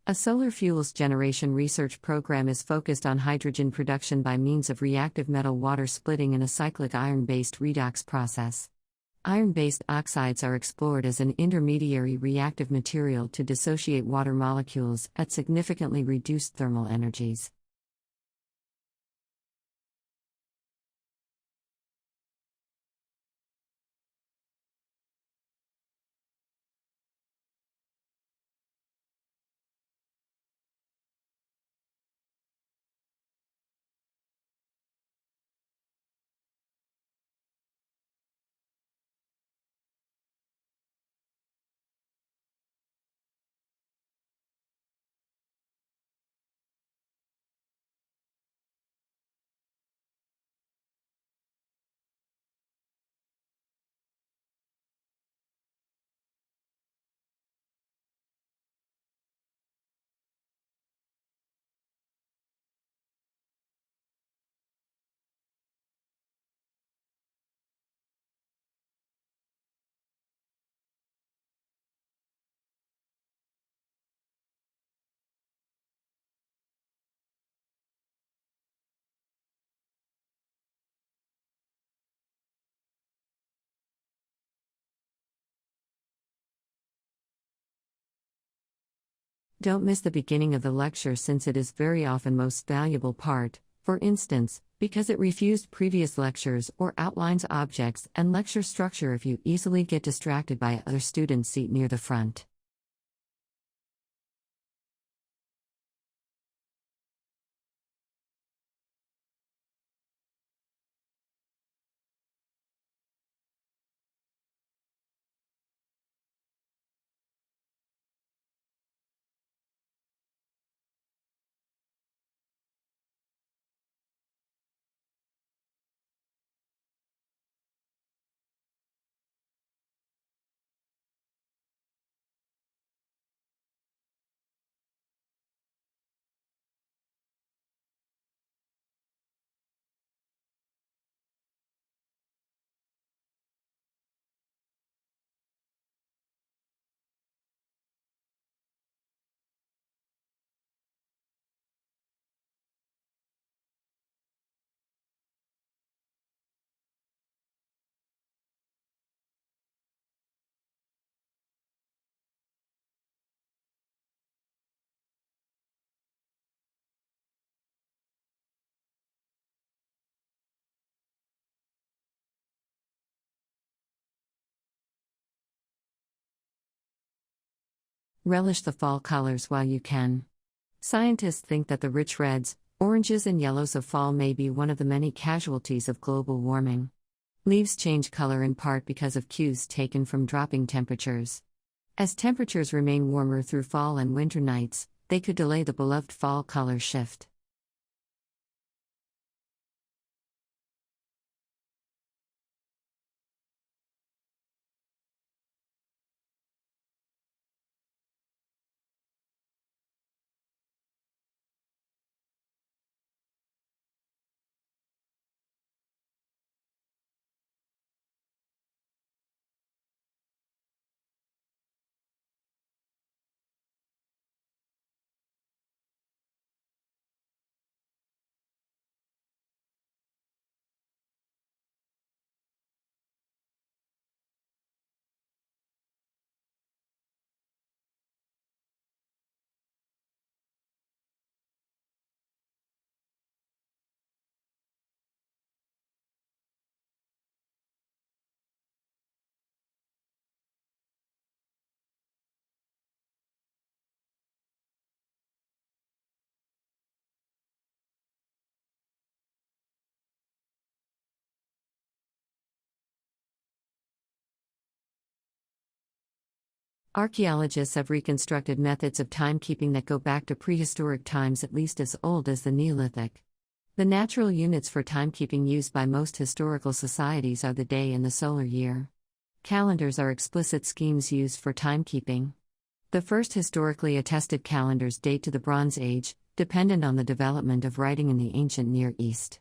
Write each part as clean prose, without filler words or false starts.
A solar fuels generation research program is focused on hydrogen production by means of reactive metal water splitting in a cyclic iron-based redox process. Iron-based oxides are explored as an intermediary reactive material to dissociate water molecules at significantly reduced thermal energies. Don't miss the beginning of the lecture since it is very often most valuable part, for instance, because it refused previous lectures or outlines objects and lecture structure if you easily get distracted by other students' seat near the front. Relish the fall colors while you can. Scientists think that the rich reds, oranges, and yellows of fall may be one of the many casualties of global warming. Leaves change color in part because of cues taken from dropping temperatures. As temperatures remain warmer through fall and winter nights, they could delay the beloved fall color shift. Archaeologists have reconstructed methods of timekeeping that go back to prehistoric times at least as old as the Neolithic. The natural units for timekeeping used by most historical societies are the day and the solar year. Calendars are explicit schemes used for timekeeping. The first historically attested calendars date to the Bronze Age, dependent on the development of writing in the ancient Near East.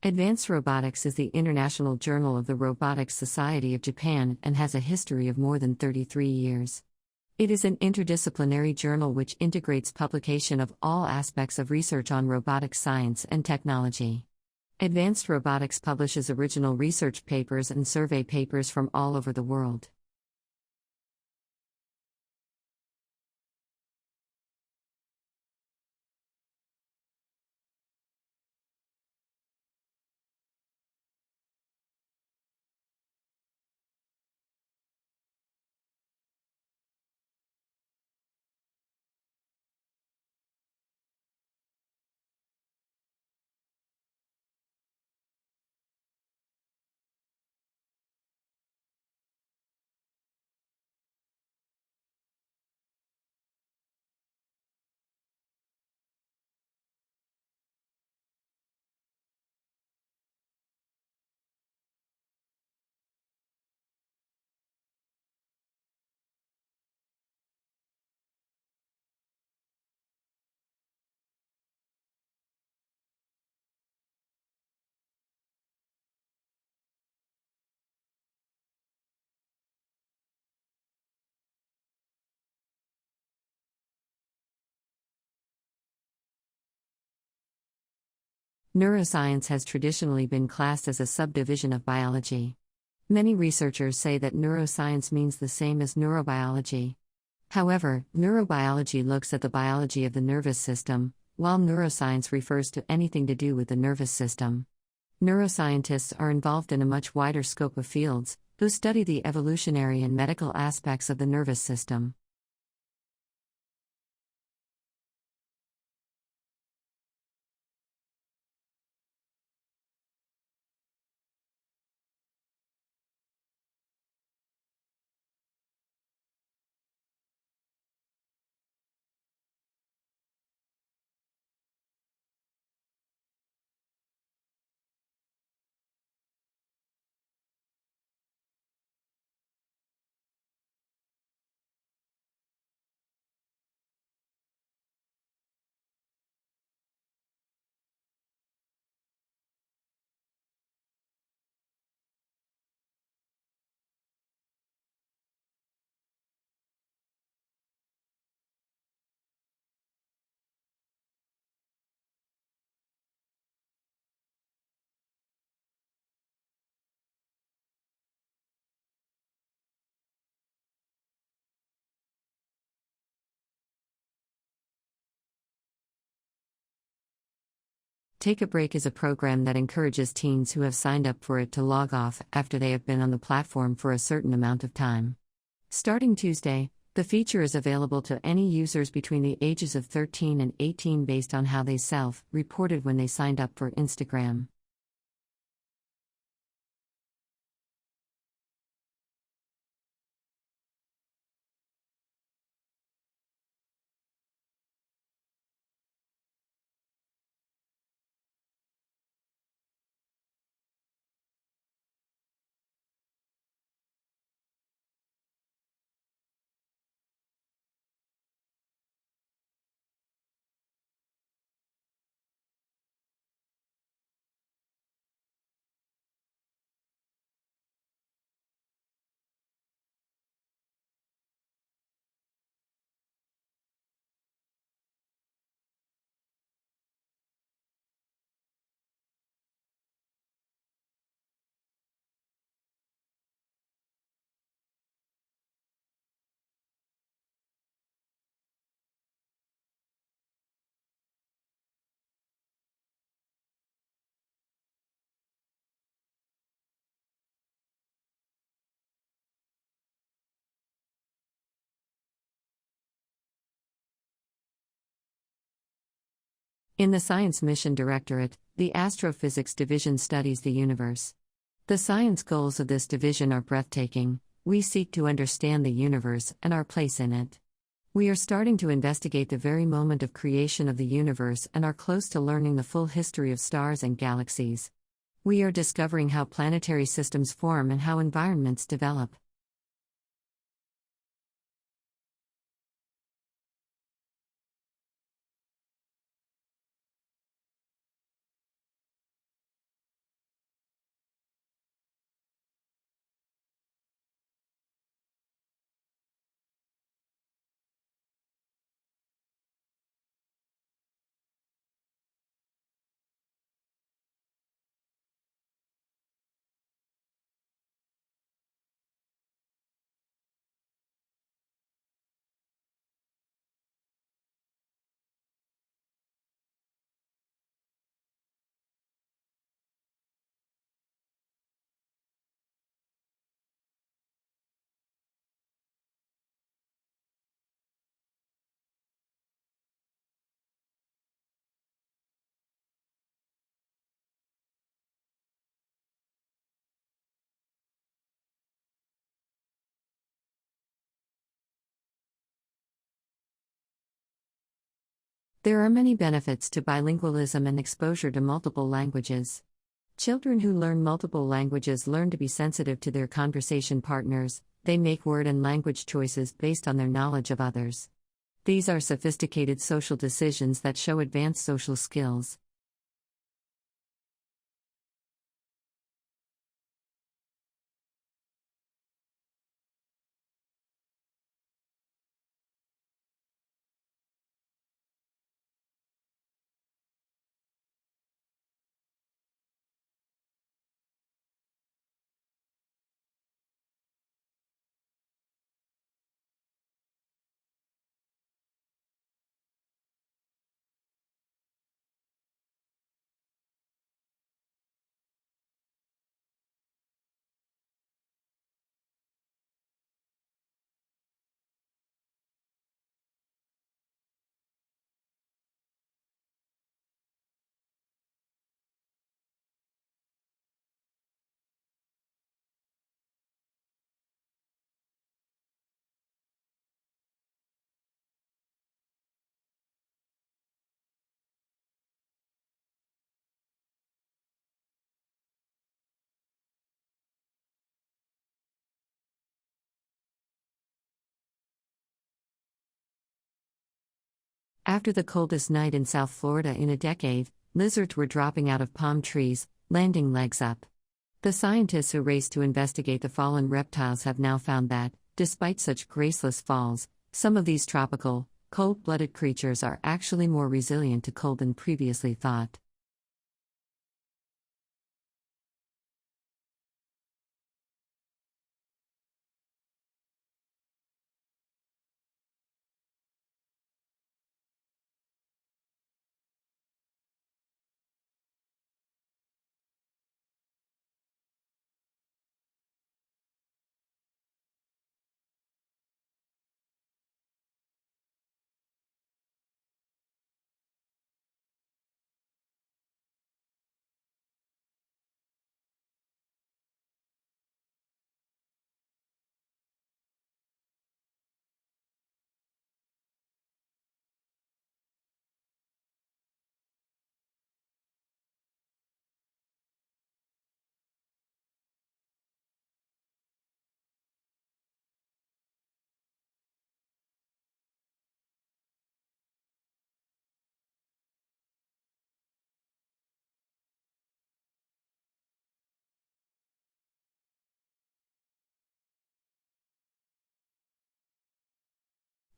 Advanced Robotics is the international journal of the Robotics Society of Japan and has a history of more than 33 years. It is an interdisciplinary journal which integrates publication of all aspects of research on robotics science and technology. Advanced Robotics publishes original research papers and survey papers from all over the world. Neuroscience has traditionally been classed as a subdivision of biology. Many researchers say that neuroscience means the same as neurobiology. However, neurobiology looks at the biology of the nervous system, while neuroscience refers to anything to do with the nervous system. Neuroscientists are involved in a much wider scope of fields, who study the evolutionary and medical aspects of the nervous system. Take a Break is a program that encourages teens who have signed up for it to log off after they have been on the platform for a certain amount of time. Starting Tuesday, the feature is available to any users between the ages of 13 and 18 based on how they self-reported when they signed up for Instagram. In the Science Mission Directorate, the Astrophysics Division studies the universe. The science goals of this division are breathtaking. We seek to understand the universe and our place in it. We are starting to investigate the very moment of creation of the universe and are close to learning the full history of stars and galaxies. We are discovering how planetary systems form and how environments develop. There are many benefits to bilingualism and exposure to multiple languages. Children who learn multiple languages learn to be sensitive to their conversation partners, they make word and language choices based on their knowledge of others. These are sophisticated social decisions that show advanced social skills. After the coldest night in South Florida in a decade, lizards were dropping out of palm trees, landing legs up. The scientists who raced to investigate the fallen reptiles have now found that, despite such graceless falls, some of these tropical, cold-blooded creatures are actually more resilient to cold than previously thought.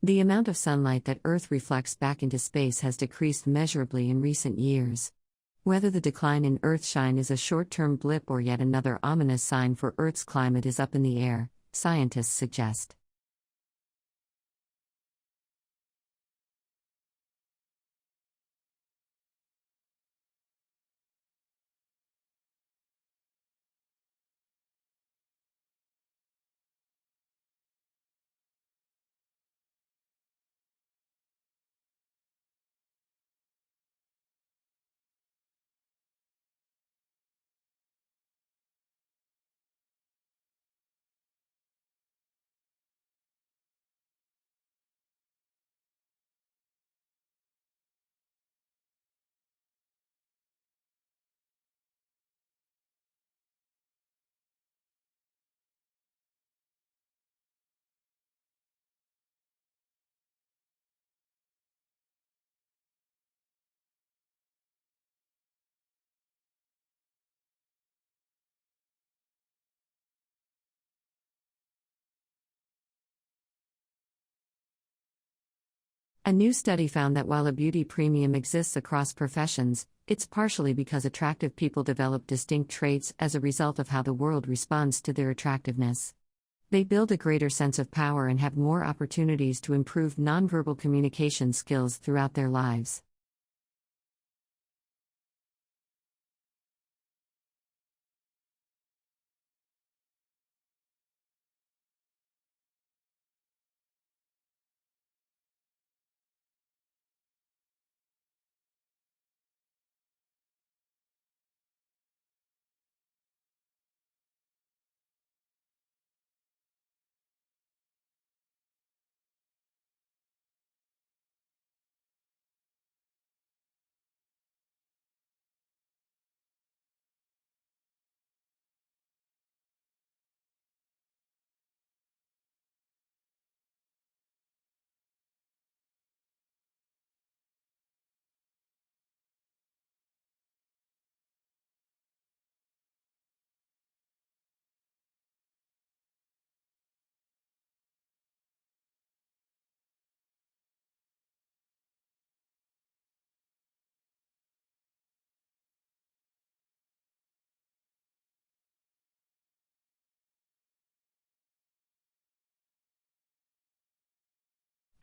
The amount of sunlight that Earth reflects back into space has decreased measurably in recent years. Whether the decline in Earthshine is a short-term blip or yet another ominous sign for Earth's climate is up in the air, scientists suggest. A new study found that while a beauty premium exists across professions, it's partially because attractive people develop distinct traits as a result of how the world responds to their attractiveness. They build a greater sense of power and have more opportunities to improve nonverbal communication skills throughout their lives.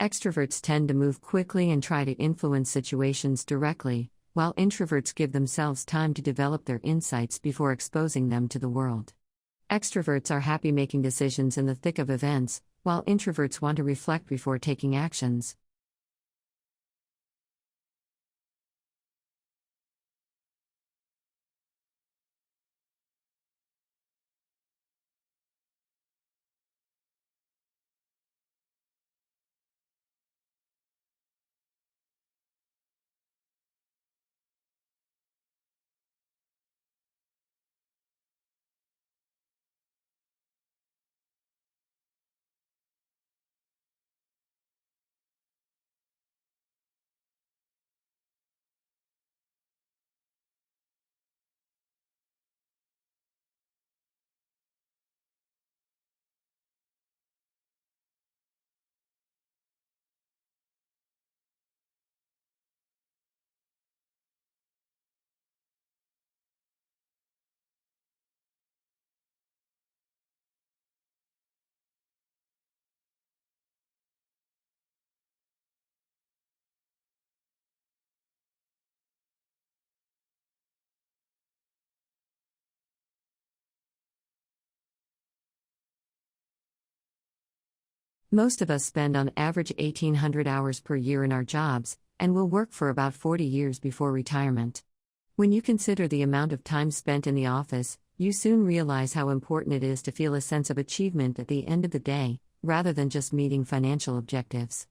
Extroverts tend to move quickly and try to influence situations directly, while introverts give themselves time to develop their insights before exposing them to the world. Extroverts are happy making decisions in the thick of events, while introverts want to reflect before taking actions. Most of us spend on average 1,800 hours per year in our jobs, and will work for about 40 years before retirement. When you consider the amount of time spent in the office, you soon realize how important it is to feel a sense of achievement at the end of the day, rather than just meeting financial objectives.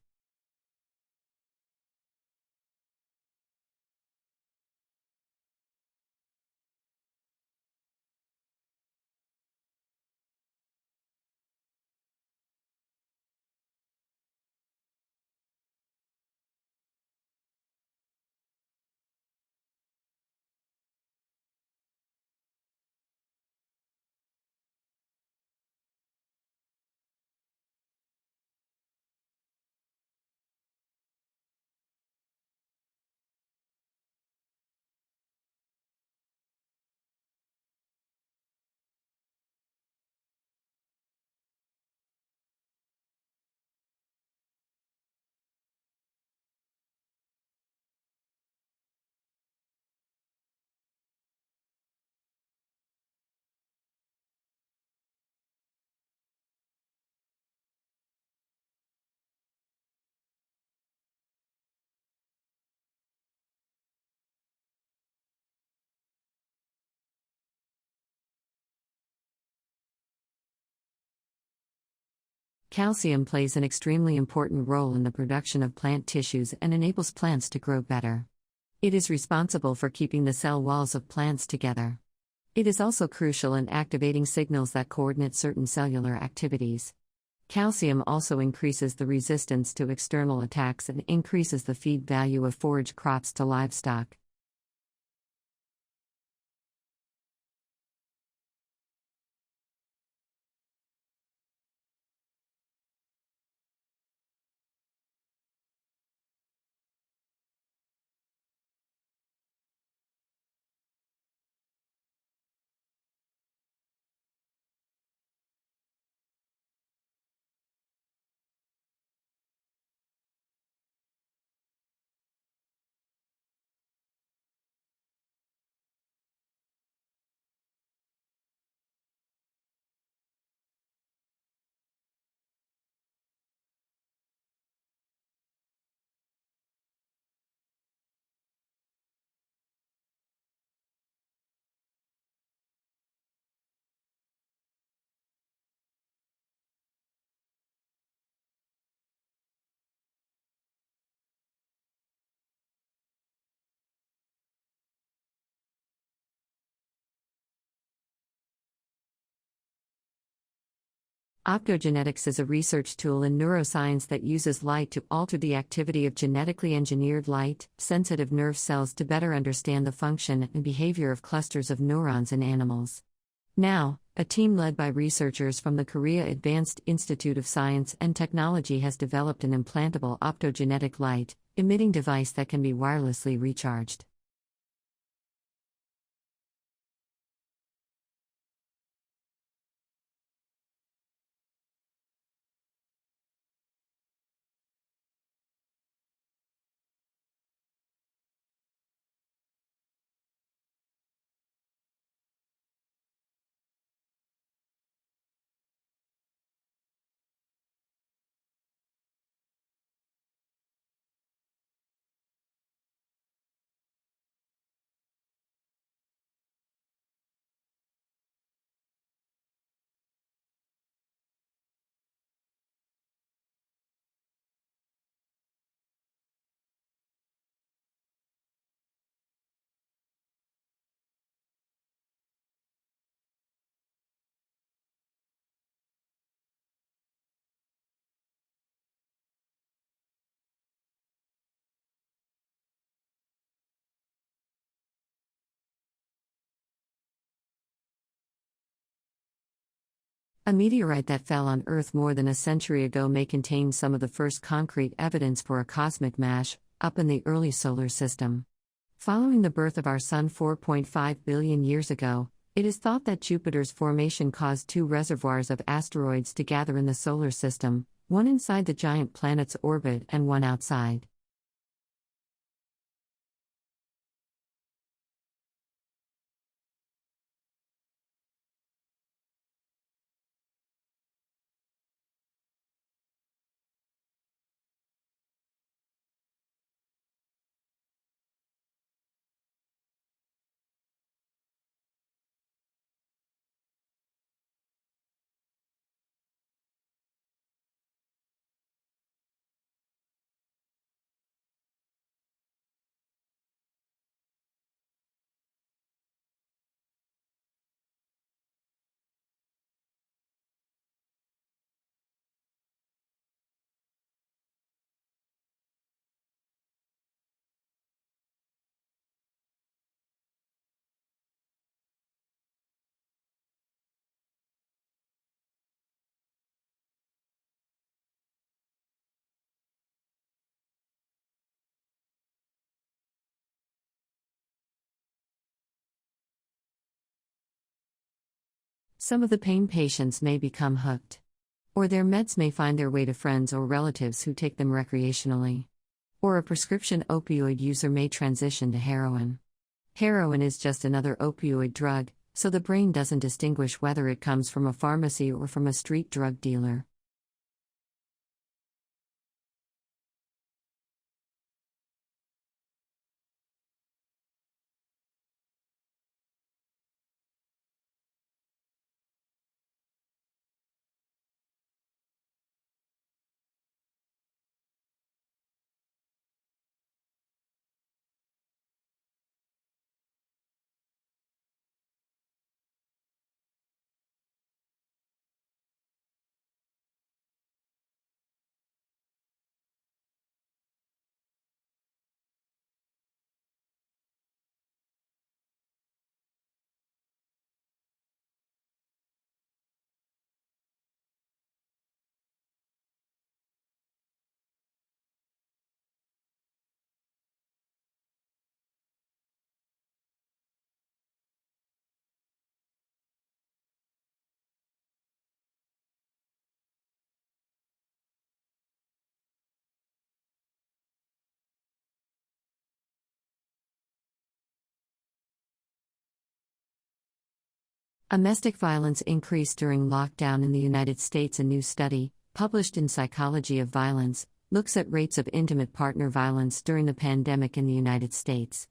Calcium plays an extremely important role in the production of plant tissues and enables plants to grow better. It is responsible for keeping the cell walls of plants together. It is also crucial in activating signals that coordinate certain cellular activities. Calcium also increases the resistance to external attacks and increases the feed value of forage crops to livestock. Optogenetics is a research tool in neuroscience that uses light to alter the activity of genetically engineered light, sensitive nerve cells to better understand the function and behavior of clusters of neurons in animals. Now, a team led by researchers from the Korea Advanced Institute of Science and Technology has developed an implantable optogenetic light emitting device that can be wirelessly recharged. A meteorite that fell on Earth more than a century ago may contain some of the first concrete evidence for a cosmic mash up in the early solar system. Following the birth of our Sun 4.5 billion years ago, it is thought that Jupiter's formation caused two reservoirs of asteroids to gather in the solar system, one inside the giant planet's orbit and one outside. Some of the pain patients may become hooked. Or their meds may find their way to friends or relatives who take them recreationally. Or a prescription opioid user may transition to heroin. Heroin is just another opioid drug, so the brain doesn't distinguish whether it comes from a pharmacy or from a street drug dealer. Domestic violence increased during lockdown in the United States. A new study, published in Psychology of Violence, looks at rates of intimate partner violence during the pandemic in the United States.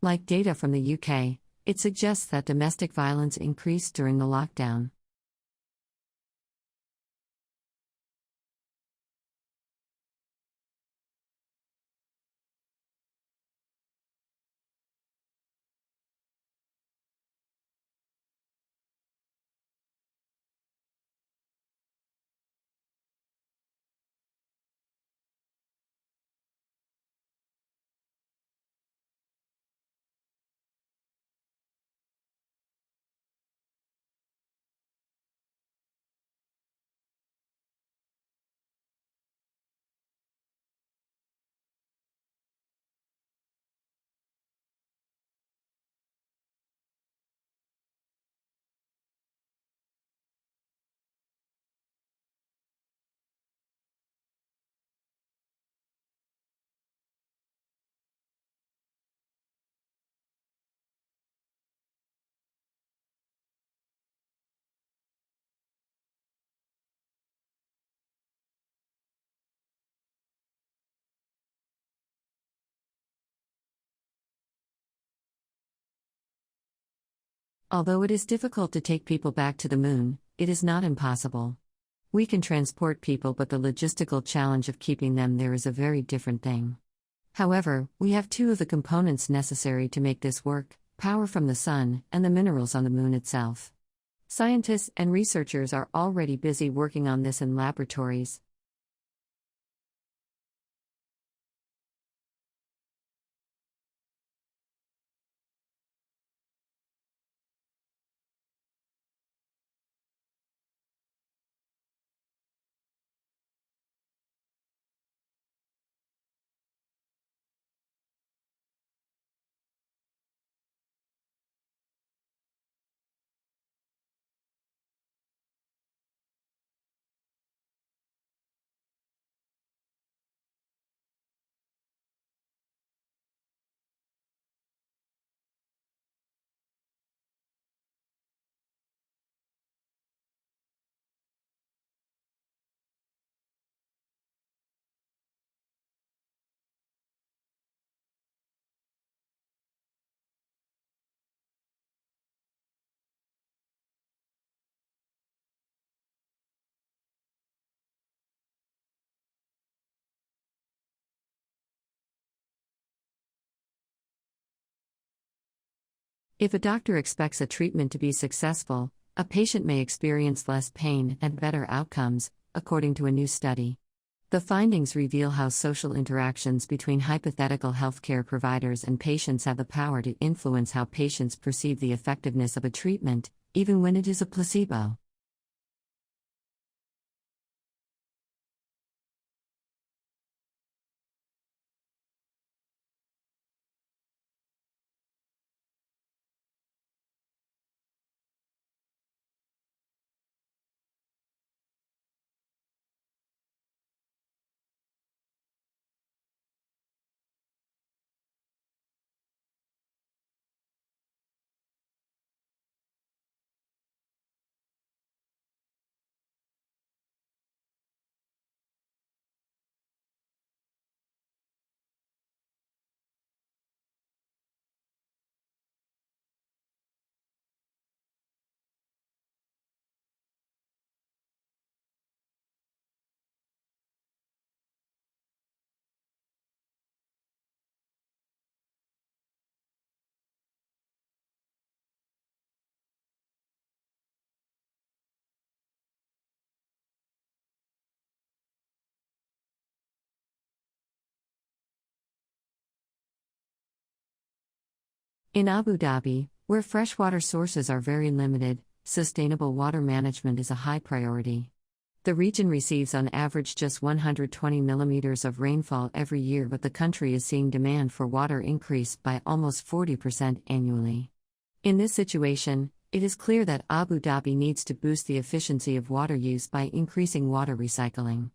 Like data from the UK, it suggests that domestic violence increased during the lockdown. Although it is difficult to take people back to the moon, it is not impossible. We can transport people, but the logistical challenge of keeping them there is a very different thing. However, we have two of the components necessary to make this work: power from the sun and the minerals on the moon itself. Scientists and researchers are already busy working on this in laboratories. If a doctor expects a treatment to be successful, a patient may experience less pain and better outcomes, according to a new study. The findings reveal how social interactions between hypothetical healthcare providers and patients have the power to influence how patients perceive the effectiveness of a treatment, even when it is a placebo. In Abu Dhabi, where freshwater sources are very limited, sustainable water management is a high priority. The region receives on average just 120 millimeters of rainfall every year, but the country is seeing demand for water increase by almost 40% annually. In this situation, it is clear that Abu Dhabi needs to boost the efficiency of water use by increasing water recycling.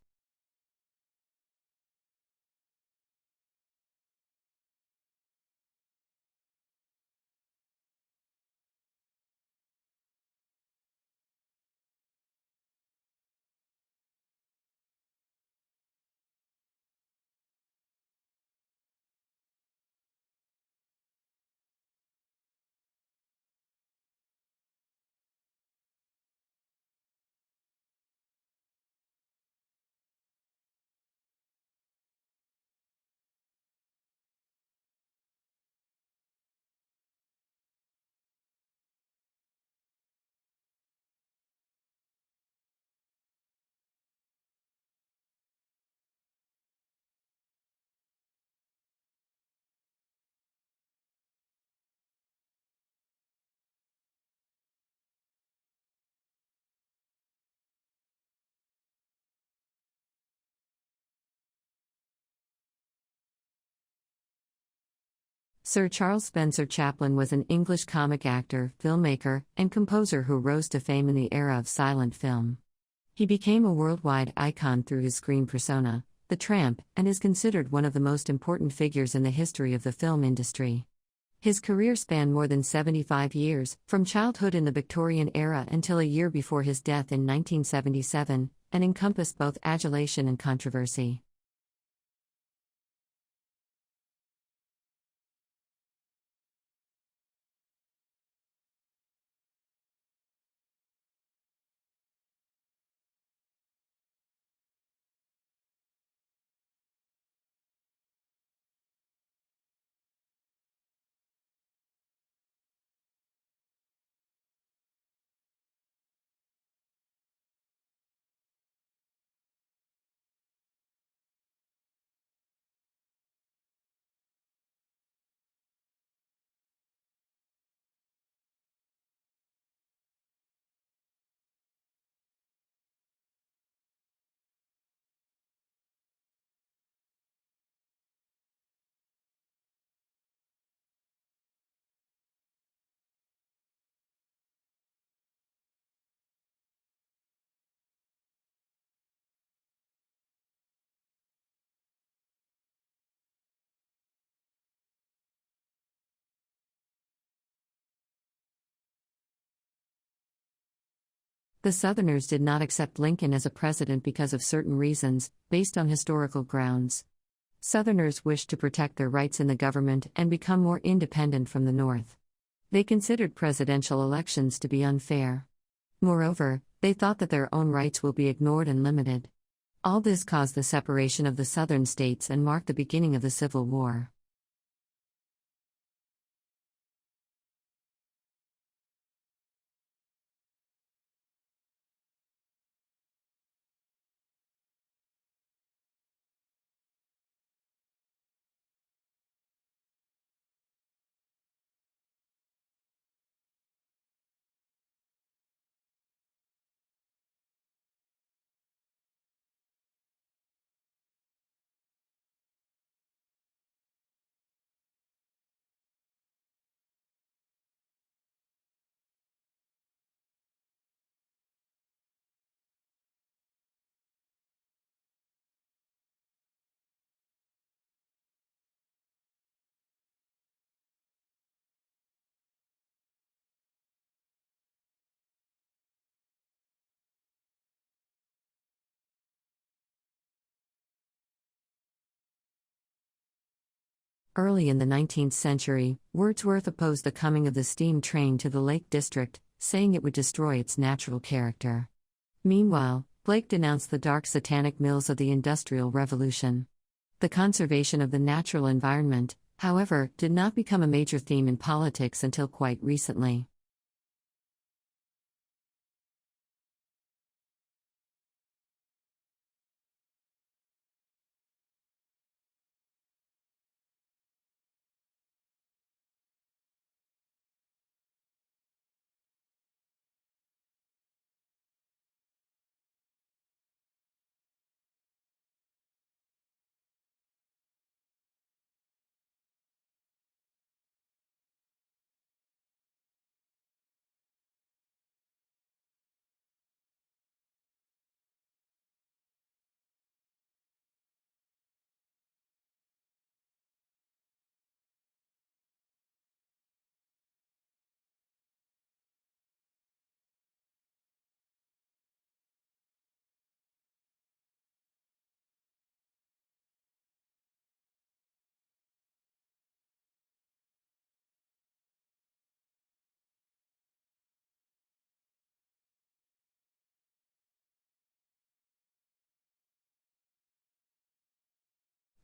Sir Charles Spencer Chaplin was an English comic actor, filmmaker, and composer who rose to fame in the era of silent film. He became a worldwide icon through his screen persona, the Tramp, and is considered one of the most important figures in the history of the film industry. His career spanned more than 75 years, from childhood in the Victorian era until a year before his death in 1977, and encompassed both adulation and controversy. The Southerners did not accept Lincoln as a president because of certain reasons, based on historical grounds. Southerners wished to protect their rights in the government and become more independent from the North. They considered presidential elections to be unfair. Moreover, they thought that their own rights will be ignored and limited. All this caused the separation of the Southern states and marked the beginning of the Civil War. Early in the 19th century, Wordsworth opposed the coming of the steam train to the Lake District, saying it would destroy its natural character. Meanwhile, Blake denounced the dark satanic mills of the Industrial Revolution. The conservation of the natural environment, however, did not become a major theme in politics until quite recently.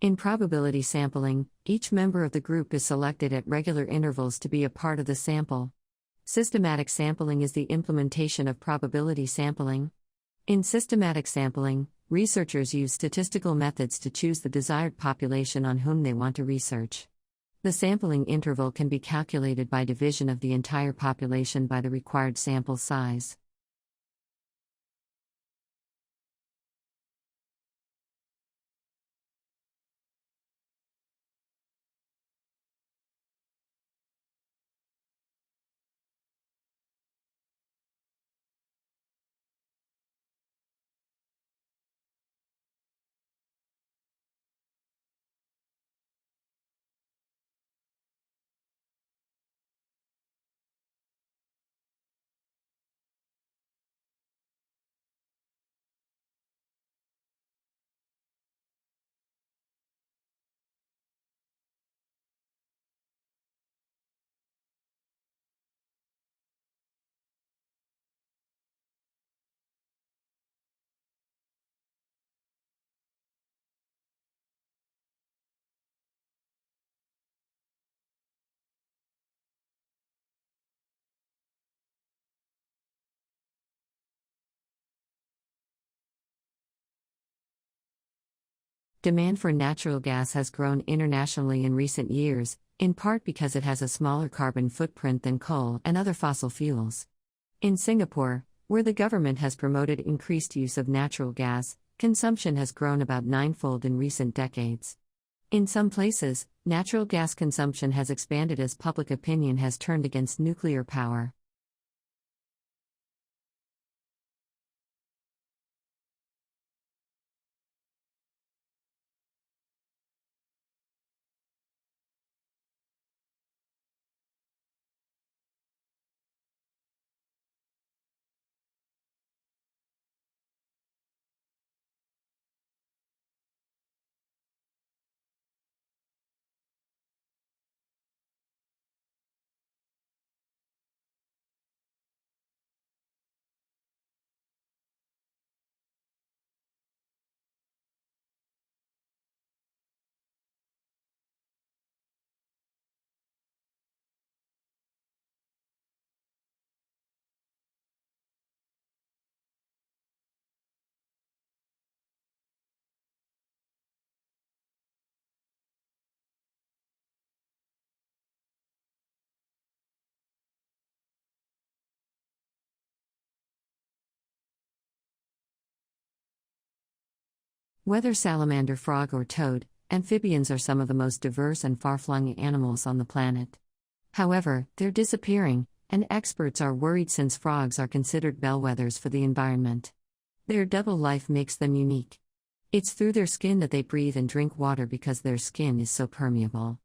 In probability sampling, each member of the group is selected at regular intervals to be a part of the sample. Systematic sampling is the implementation of probability sampling. In systematic sampling, researchers use statistical methods to choose the desired population on whom they want to research. The sampling interval can be calculated by division of the entire population by the required sample size. Demand for natural gas has grown internationally in recent years, in part because it has a smaller carbon footprint than coal and other fossil fuels. In Singapore, where the government has promoted increased use of natural gas, consumption has grown about ninefold in recent decades. In some places, natural gas consumption has expanded as public opinion has turned against nuclear power. Whether salamander, frog, or toad, amphibians are some of the most diverse and far-flung animals on the planet. However, they're disappearing, and experts are worried since frogs are considered bellwethers for the environment. Their double life makes them unique. It's through their skin that they breathe and drink water because their skin is so permeable.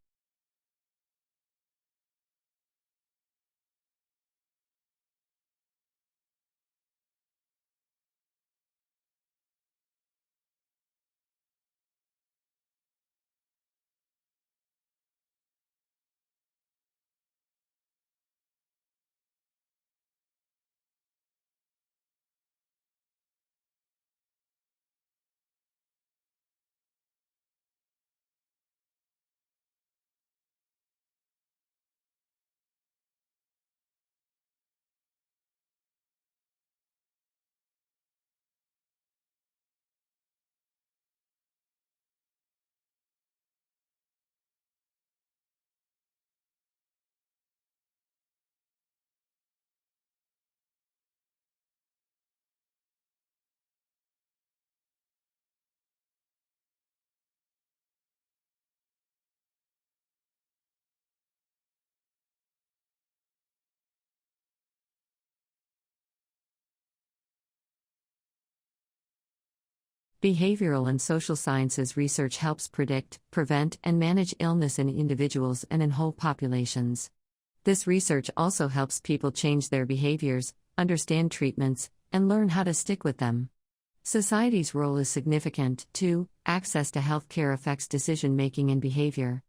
Behavioral and social sciences research helps predict, prevent, and manage illness in individuals and in whole populations. This research also helps people change their behaviors, understand treatments, and learn how to stick with them. Society's role is significant, too. Access to health care affects decision-making and behavior.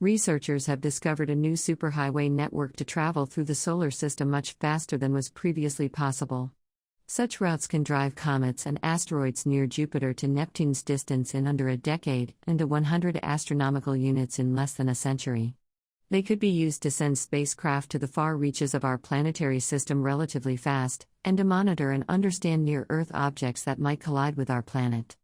Researchers have discovered a new superhighway network to travel through the solar system much faster than was previously possible. Such routes can drive comets and asteroids near Jupiter to Neptune's distance in under a decade and to 100 astronomical units in less than a century. They could be used to send spacecraft to the far reaches of our planetary system relatively fast, and to monitor and understand near-Earth objects that might collide with our planet.